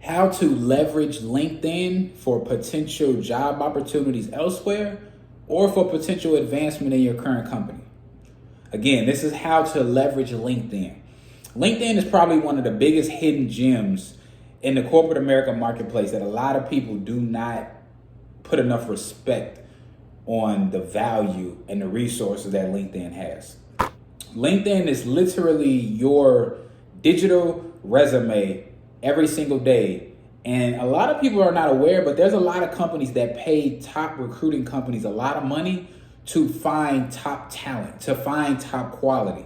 how to leverage LinkedIn for potential job opportunities elsewhere or for potential advancement in your current company. Again, this is how to leverage LinkedIn. LinkedIn is probably one of the biggest hidden gems in the corporate America marketplace that a lot of people do not put enough respect on the value and the resources that LinkedIn has. LinkedIn is literally your digital resume every single day. And a lot of people are not aware, but there's a lot of companies that pay top recruiting companies a lot of money to find top talent, to find top quality.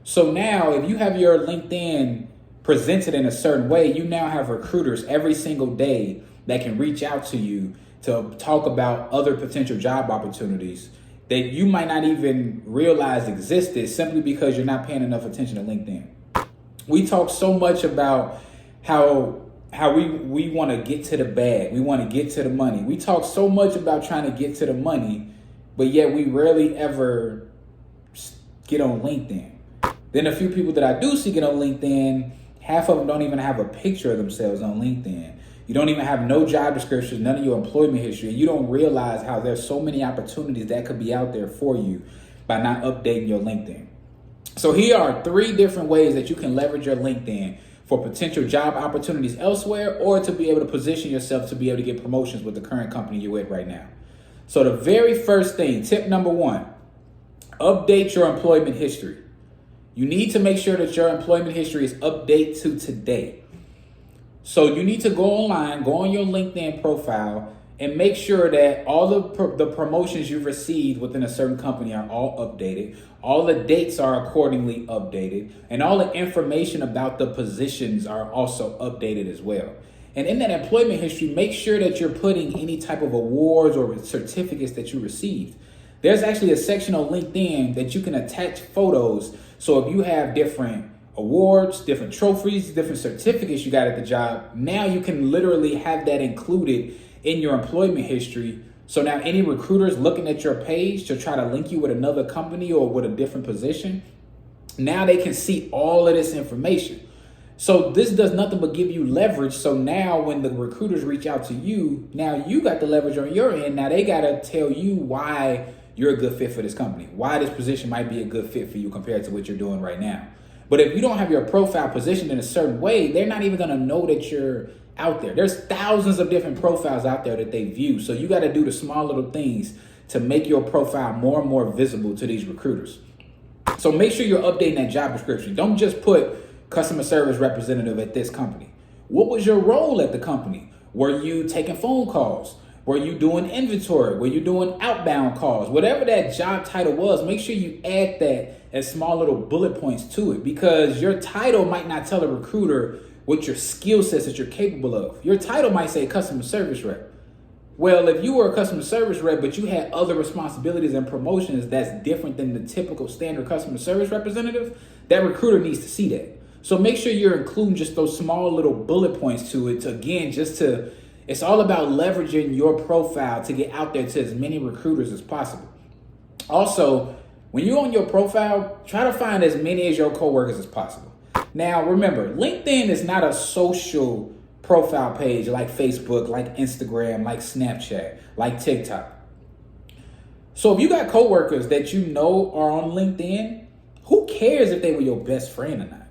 So now if you have your LinkedIn presented in a certain way, you now have recruiters every single day that can reach out to you to talk about other potential job opportunities that you might not even realize existed simply because you're not paying enough attention to LinkedIn. We talk so much about how we want to get to the bag. We want to get to the money. We talk so much about trying to get to the money, but yet we rarely ever get on LinkedIn. Then a few people that I do see get on LinkedIn, half of them don't even have a picture of themselves on LinkedIn. You don't even have no job descriptions, none of your employment history. You don't realize how there's so many opportunities that could be out there for you by not updating your LinkedIn. So here are 3 different ways that you can leverage your LinkedIn for potential job opportunities elsewhere or to be able to position yourself to be able to get promotions with the current company you're with right now. So the very first thing, tip number 1, update your employment history. You need to make sure that your employment history is updated to today. So you need to go online, go on your LinkedIn profile, and make sure that all the promotions you've received within a certain company are all updated. All the dates are accordingly updated, and all the information about the positions are also updated as well. And in that employment history, make sure that you're putting any type of awards or certificates that you received. There's actually a section on LinkedIn that you can attach photos. So if you have different awards, different trophies, different certificates you got at the job, now you can literally have that included in your employment history. So now any recruiters looking at your page to try to link you with another company or with a different position, now they can see all of this information. So this does nothing but give you leverage. So now when the recruiters reach out to you, now you got the leverage on your end. Now they got to tell you why you're a good fit for this company, why this position might be a good fit for you compared to what you're doing right now. But if you don't have your profile positioned in a certain way, they're not even going to know that you're out there. There's thousands of different profiles out there that they view. So you got to do the small little things to make your profile more and more visible to these recruiters. So make sure you're updating that job description. Don't just put customer service representative at this company. What was your role at the company? Were you taking phone calls? Were you doing inventory? Were you doing outbound calls? Whatever that job title was, make sure you add that as small little bullet points to it, because your title might not tell a recruiter what your skill sets that you're capable of. Your title might say customer service rep. Well, if you were a customer service rep, but you had other responsibilities and promotions that's different than the typical standard customer service representative, that recruiter needs to see that. So make sure you're including just those small little bullet points to it it's all about leveraging your profile to get out there to as many recruiters as possible. Also, when you're on your profile, try to find as many as your coworkers as possible. Now, remember, LinkedIn is not a social profile page like Facebook, like Instagram, like Snapchat, like TikTok. So if you got coworkers that you know are on LinkedIn, who cares if they were your best friend or not?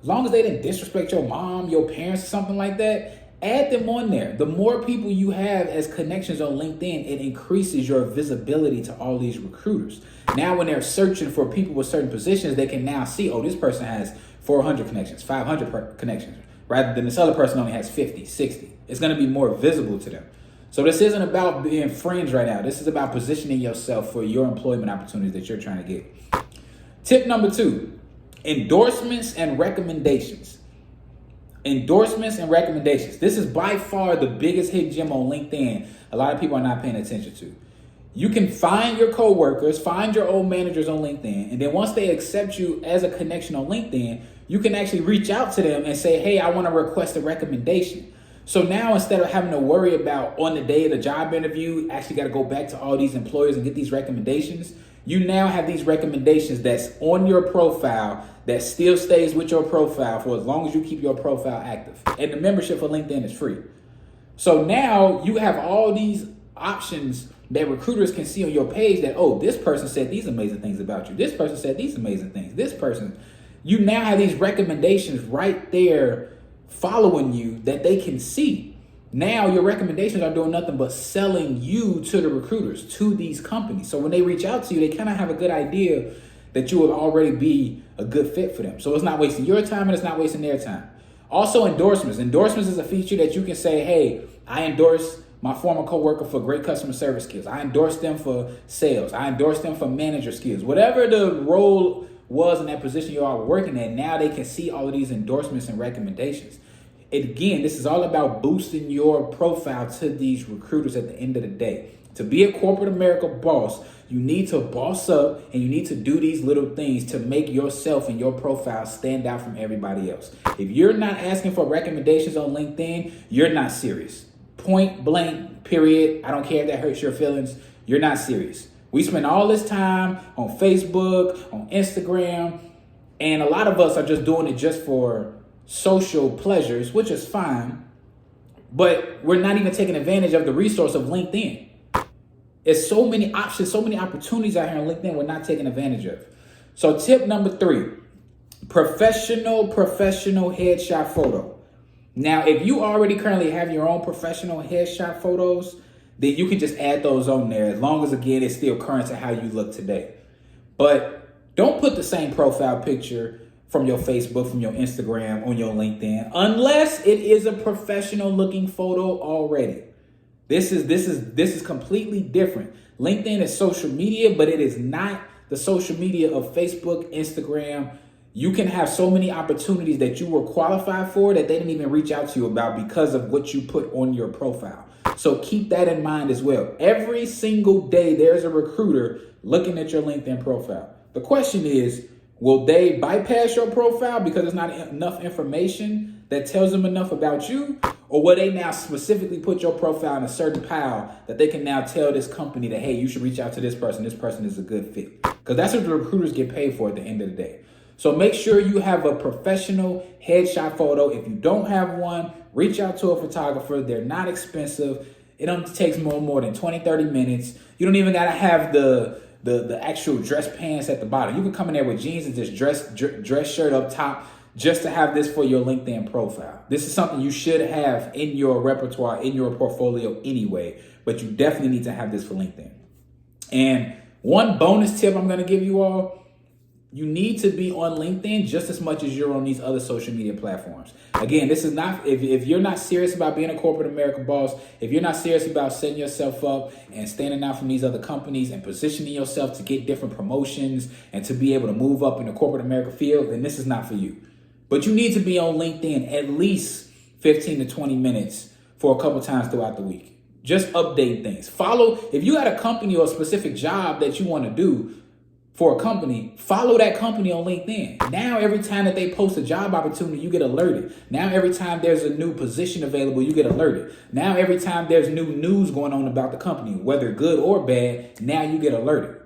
As long as they didn't disrespect your mom, your parents, or something like that, add them on there. The more people you have as connections on LinkedIn, it increases your visibility to all these recruiters. Now, when they're searching for people with certain positions, they can now see, oh, this person has 400 connections, 500 connections, rather than this other person only has 50, 60. It's going to be more visible to them. So this isn't about being friends right now. This is about positioning yourself for your employment opportunities that you're trying to get. Tip number 2, endorsements and recommendations. Endorsements and recommendations. This is by far the biggest hidden gem on LinkedIn a lot of people are not paying attention to. You can find your coworkers, find your old managers on LinkedIn, and then once they accept you as a connection on LinkedIn, you can actually reach out to them and say, hey, I want to request a recommendation. So now instead of having to worry about on the day of the job interview, actually got to go back to all these employers and get these recommendations, you now have these recommendations that's on your profile that still stays with your profile for as long as you keep your profile active. And the membership for LinkedIn is free. So now you have all these options that recruiters can see on your page that, oh, this person said these amazing things about you. This person said these amazing things. This person, you now have these recommendations right there following you that they can see. Now your recommendations are doing nothing but selling you to the recruiters, to these companies. So when they reach out to you, they kind of have a good idea that you will already be a good fit for them. So it's not wasting your time and it's not wasting their time. Also, endorsements. Endorsements is a feature that you can say, hey, I endorse my former coworker for great customer service skills. I endorse them for sales. I endorse them for manager skills. Whatever the role was in that position you all were working at, now they can see all of these endorsements and recommendations. Again, this is all about boosting your profile to these recruiters at the end of the day. To be a corporate America boss, you need to boss up and you need to do these little things to make yourself and your profile stand out from everybody else. If you're not asking for recommendations on LinkedIn, you're not serious. Point blank, period. I don't care if that hurts your feelings. You're not serious. We spend all this time on Facebook, on Instagram, and a lot of us are just doing it just for social pleasures, which is fine, but we're not even taking advantage of the resource of LinkedIn. There's so many options, so many opportunities out here on LinkedIn we're not taking advantage of. So tip number 3, professional headshot photo. Now, if you already currently have your own professional headshot photos, then you can just add those on there as long as, again, it's still current to how you look today. But don't put the same profile picture from your Facebook, from your Instagram, on your LinkedIn, unless it is a professional looking photo already. This is completely different. LinkedIn is social media, but it is not the social media of Facebook, Instagram. You can have so many opportunities that you were qualified for that they didn't even reach out to you about because of what you put on your profile. So keep that in mind as well. Every single day, there's a recruiter looking at your LinkedIn profile. The question is, will they bypass your profile because there's not enough information that tells them enough about you? Or will they now specifically put your profile in a certain pile that they can now tell this company that, hey, you should reach out to this person. This person is a good fit. Because that's what the recruiters get paid for at the end of the day. So make sure you have a professional headshot photo. If you don't have one, reach out to a photographer. They're not expensive. It only takes more than 20, 30 minutes. You don't even got to have the actual dress pants at the bottom. You can come in there with jeans and just dress shirt up top just to have this for your LinkedIn profile. This is something you should have in your repertoire, in your portfolio anyway, but you definitely need to have this for LinkedIn. And one bonus tip I'm going to give you all, you need to be on LinkedIn just as much as you're on these other social media platforms. Again, this is not, if you're not serious about being a corporate America boss, if you're not serious about setting yourself up and standing out from these other companies and positioning yourself to get different promotions and to be able to move up in the corporate America field, then this is not for you. But you need to be on LinkedIn at least 15 to 20 minutes for a couple times throughout the week. Just update things. Follow, if you got a company or a specific job that you want to do for a company, follow that company on LinkedIn. Now, every time that they post a job opportunity, you get alerted. Now, every time there's a new position available, you get alerted. Now, every time there's new news going on about the company, whether good or bad, now you get alerted.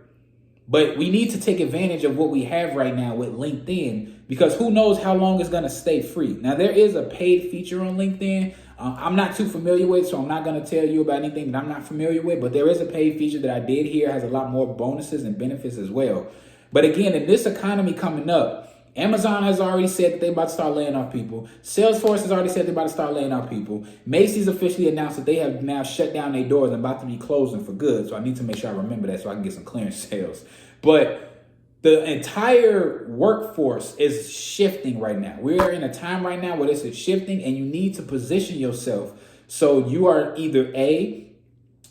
But we need to take advantage of what we have right now with LinkedIn, because who knows how long it's going to stay free. Now, there is a paid feature on LinkedIn. I'm not too familiar with, so I'm not going to tell you about anything that I'm not familiar with. But there is a paid feature that I did hear has a lot more bonuses and benefits as well. But again, in this economy coming up, Amazon has already said that they're about to start laying off people. Salesforce has already said they're about to start laying off people. Macy's officially announced that they have now shut down their doors and about to be closing for good. So I need to make sure I remember that so I can get some clearance sales. But the entire workforce is shifting right now. We are in a time right now where this is shifting, and you need to position yourself so you are either A,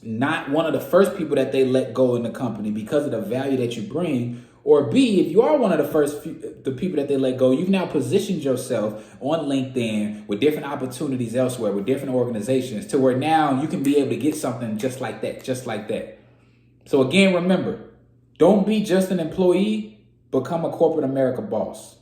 not one of the first people that they let go in the company because of the value that you bring, or B, if you are one of the people that they let go, you've now positioned yourself on LinkedIn with different opportunities elsewhere, with different organizations, to where now you can be able to get something just like that. So again, remember, don't be just an employee, become a corporate America boss.